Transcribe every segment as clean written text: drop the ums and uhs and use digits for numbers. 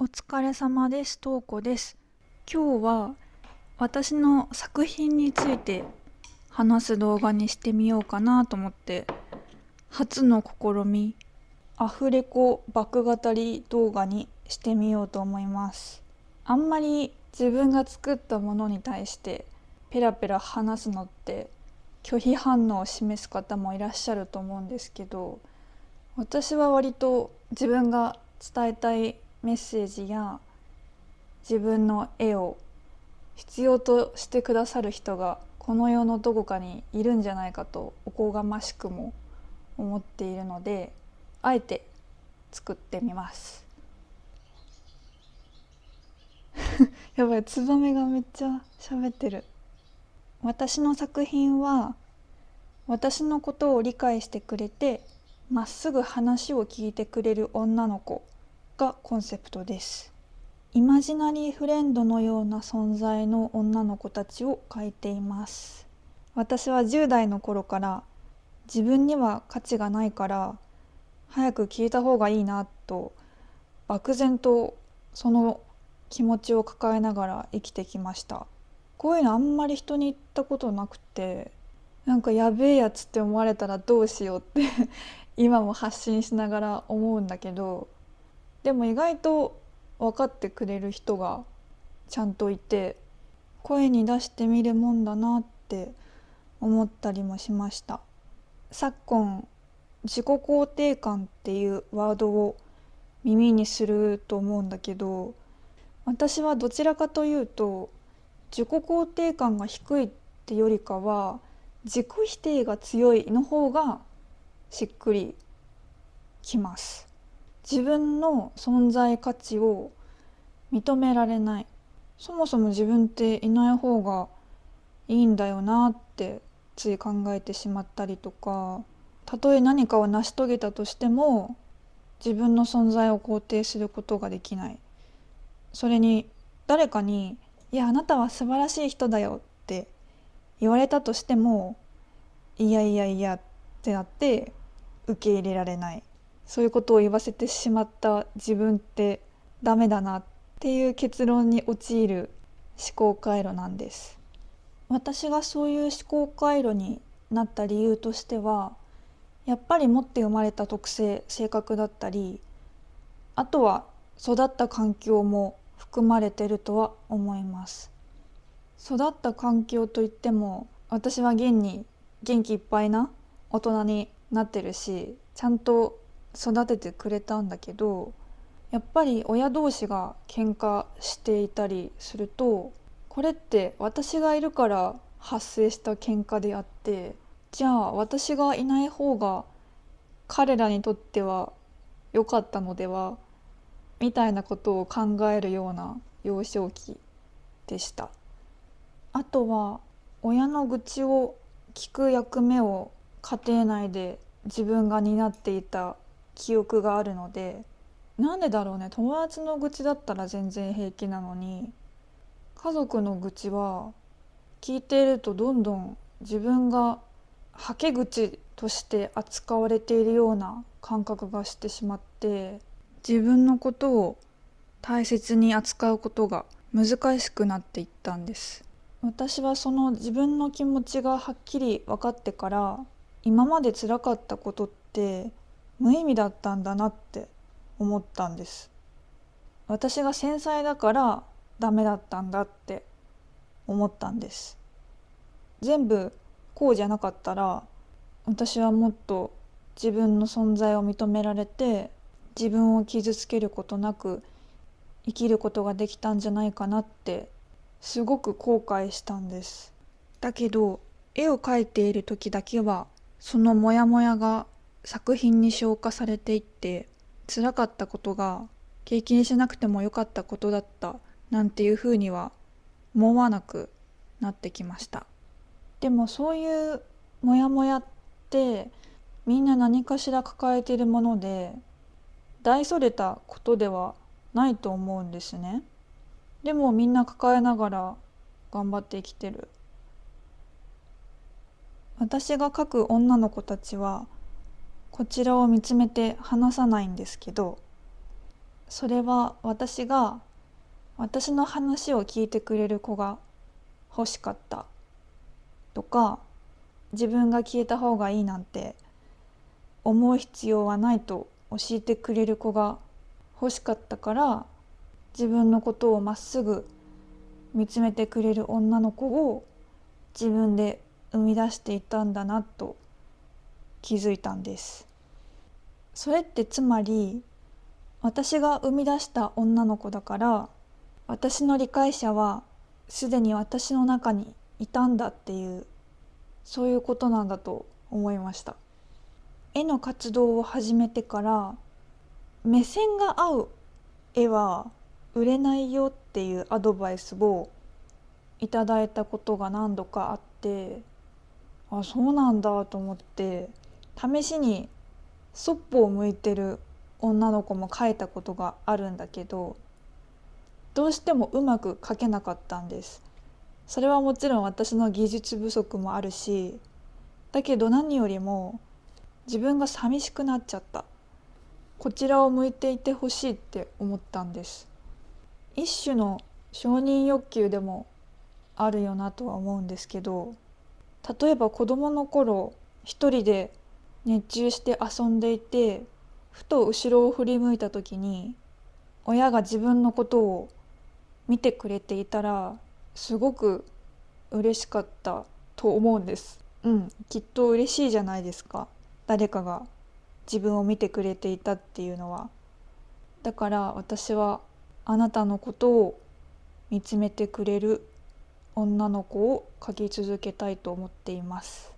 お疲れ様です。とうこです。今日は私の作品について話す動画にしてみようかなと思って初の試み、アフレコ爆語り動画にしてみようと思います。あんまり自分が作ったものに対してペラペラ話すのって拒否反応を示す方もいらっしゃると思うんですけど、私は割と自分が伝えたいメッセージや自分の絵を必要としてくださる人がこの世のどこかにいるんじゃないかとおこがましくも思っているので、あえて作ってみます。やばい、ツバメがめっちゃ喋ってる。私の作品は私のことを理解してくれてまっすぐ話を聞いてくれる女の子がコンセプトです。イマジナリーフレンドのような存在の女の子たちを描いています。私は10代の頃から自分には価値がないから早く消えた方がいいなと漠然とその気持ちを抱えながら生きてきました。こういうのあんまり人に言ったことなくて、なんかやべえやつって思われたらどうしようって今も発信しながら思うんだけど、でも意外と分かってくれる人がちゃんといて、声に出してみるもんだなって思ったりもしました。昨今自己肯定感っていうワードを耳にすると思うんだけど、私はどちらかというと自己肯定感が低いってよりかは自己否定が強いの方がしっくりきます。自分の存在価値を認められない、そもそも自分っていない方がいいんだよなってつい考えてしまったりとか、たとえ何かを成し遂げたとしても自分の存在を肯定することができない。それに誰かに「いやあなたは素晴らしい人だよ」って言われたとしても「いやいやいや」ってなって受け入れられない。そういうことを言わせてしまった自分ってダメだなっていう結論に陥る思考回路なんです。私がそういう思考回路になった理由としては、やっぱり持って生まれた特性、性格だったり、あとは育った環境も含まれてるとは思います。育った環境といっても私は現に元気いっぱいな大人になってるし、ちゃんと育ててくれたんだけど、やっぱり親同士が喧嘩していたりすると、これって私がいるから発生した喧嘩であって、じゃあ私がいない方が彼らにとっては良かったのではみたいなことを考えるような幼少期でした。あとは親の愚痴を聞く役目を家庭内で自分が担っていた記憶があるので、なんでだろうね、友達の愚痴だったら全然平気なのに家族の愚痴は聞いているとどんどん自分がはけ口として扱われているような感覚がしてしまって、自分のことを大切に扱うことが難しくなっていったんです。私はその自分の気持ちがはっきり分かってから、今まで辛かったことって無意味だったんだなって思ったんです。私が繊細だからダメだったんだって思ったんです。全部こうじゃなかったら私はもっと自分の存在を認められて自分を傷つけることなく生きることができたんじゃないかなってすごく後悔したんです。だけど絵を描いている時だけはそのモヤモヤが作品に消化されていって、辛かったことが経験しなくてもよかったことだったなんていうふうには思わなくなってきました。でもそういうモヤモヤってみんな何かしら抱えているもので、大それたことではないと思うんですね。でもみんな抱えながら頑張って生きてる。私が描く女の子たちはこちらを見つめて話さないんですけど、それは私が私の話を聞いてくれる子が欲しかったとか、自分が消えた方がいいなんて思う必要はないと教えてくれる子が欲しかったから、自分のことをまっすぐ見つめてくれる女の子を自分で生み出していたんだなと気づいたんです。それってつまり、私が生み出した女の子だから、私の理解者はすでに私の中にいたんだっていう、そういうことなんだと思いました。絵の活動を始めてから、目線が合う絵は売れないよっていうアドバイスをいただいたことが何度かあって、あ、そうなんだと思って、試しにそっぽを向いてる女の子も描いたことがあるんだけど、どうしてもうまく描けなかったんです。それはもちろん私の技術不足もあるし、だけど何よりも自分が寂しくなっちゃった。こちらを向いていてほしいって思ったんです。一種の承認欲求でもあるよなとは思うんですけど、例えば子供の頃一人で熱中して遊んでいて、ふと後ろを振り向いた時に親が自分のことを見てくれていたら、すごく嬉しかったと思うんです。きっと嬉しいじゃないですか。誰かが自分を見てくれていたっていうのは。だから私はあなたのことを見つめてくれる女の子を描き続けたいと思っています。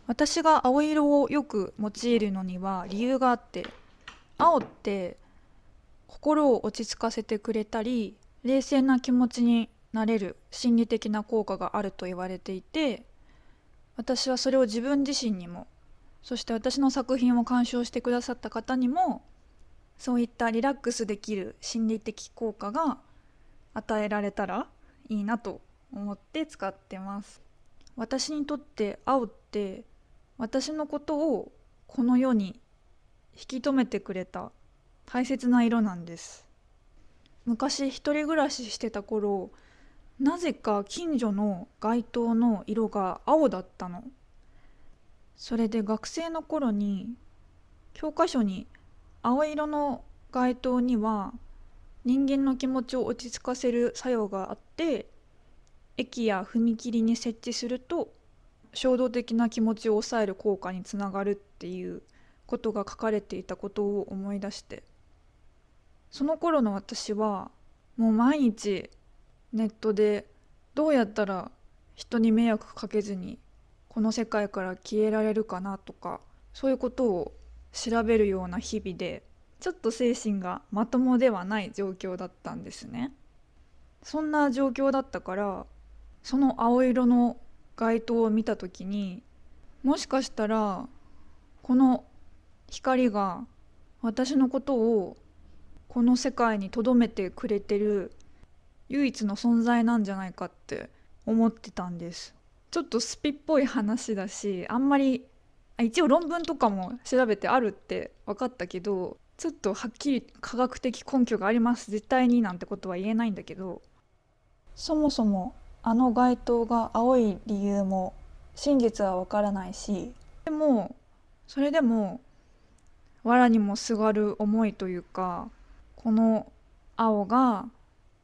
私が青色をよく用いるのには理由があって、青って心を落ち着かせてくれたり、冷静な気持ちになれる心理的な効果があると言われていて、私はそれを自分自身にも、そして私の作品を鑑賞してくださった方にも、そういったリラックスできる心理的効果が与えられたらいいなと思って使ってます。私にとって青って私のことをこの世に引き止めてくれた大切な色なんです。昔一人暮らししてた頃、なぜか近所の街灯の色が青だったの。それで学生の頃に教科書に青色の街灯には人間の気持ちを落ち着かせる作用があって、駅や踏切に設置すると衝動的な気持ちを抑える効果につながるっていうことが書かれていたことを思い出して、その頃の私はもう毎日ネットでどうやったら人に迷惑かけずにこの世界から消えられるかなとか、そういうことを調べるような日々で、ちょっと精神がまともではない状況だったんですね。そんな状況だったから、その青色の街灯を見た時に、もしかしたらこの光が私のことをこの世界に留めてくれてる唯一の存在なんじゃないかって思ってたんです。ちょっとスピっぽい話だし、あんまり、一応論文とかも調べてあるって分かったけど、ちょっとはっきり科学的根拠があります絶対になんてことは言えないんだけど、そもそもあの街灯が青い理由も真実は分からないし、でもそれでも藁にもすがる思いというか、この青が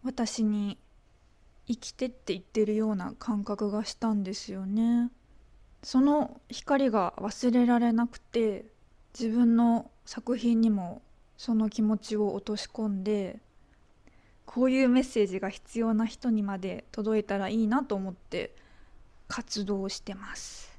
私に生きてって言ってるような感覚がしたんですよね。その光が忘れられなくて、自分の作品にもその気持ちを落とし込んで、こういうメッセージが必要な人にまで届いたらいいなと思って活動してます。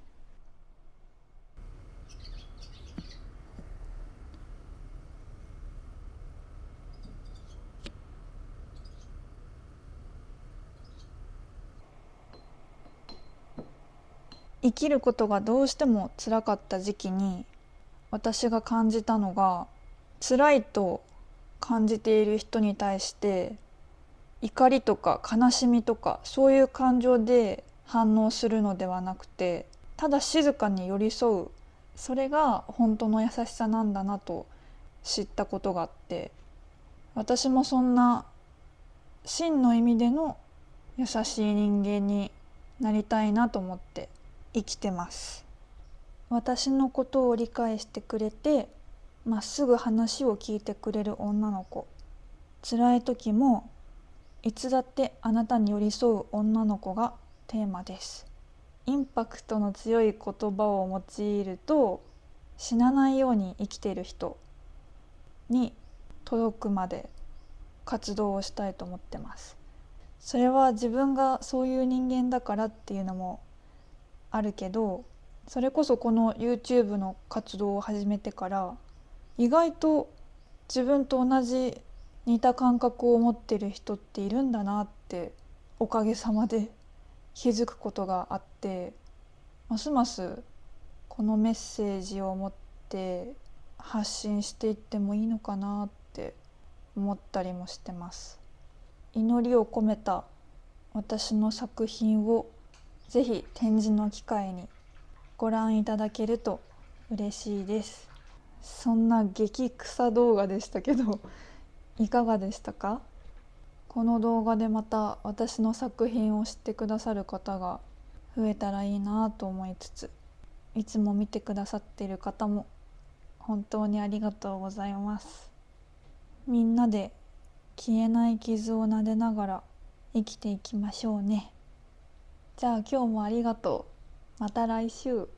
生きることがどうしても辛かった時期に私が感じたのが、辛いと感じている人に対して怒りとか悲しみとかそういう感情で反応するのではなくて、ただ静かに寄り添う、それが本当の優しさなんだなと知ったことがあって、私もそんな真の意味での優しい人間になりたいなと思って生きてます。私のことを理解してくれてまっすぐ話を聞いてくれる女の子、辛い時もいつだってあなたに寄り添う女の子がテーマです。インパクトの強い言葉を用いると、死なないように生きている人に届くまで活動をしたいと思ってます。それは自分がそういう人間だからっていうのもあるけど、それこそこの YouTube の活動を始めてから意外と自分と同じ似た感覚を持ってる人っているんだなっておかげさまで気づくことがあって、ますますこのメッセージを持って発信していってもいいのかなって思ったりもしてます。祈りを込めた私の作品をぜひ展示の機会にご覧いただけると嬉しいです。そんな激草動画でしたけどいかがでしたか？この動画でまた私の作品を知ってくださる方が増えたらいいなと思いつつ、いつも見てくださっている方も本当にありがとうございます。みんなで消えない傷を撫でながら生きていきましょうね。じゃあ今日もありがとう。また来週。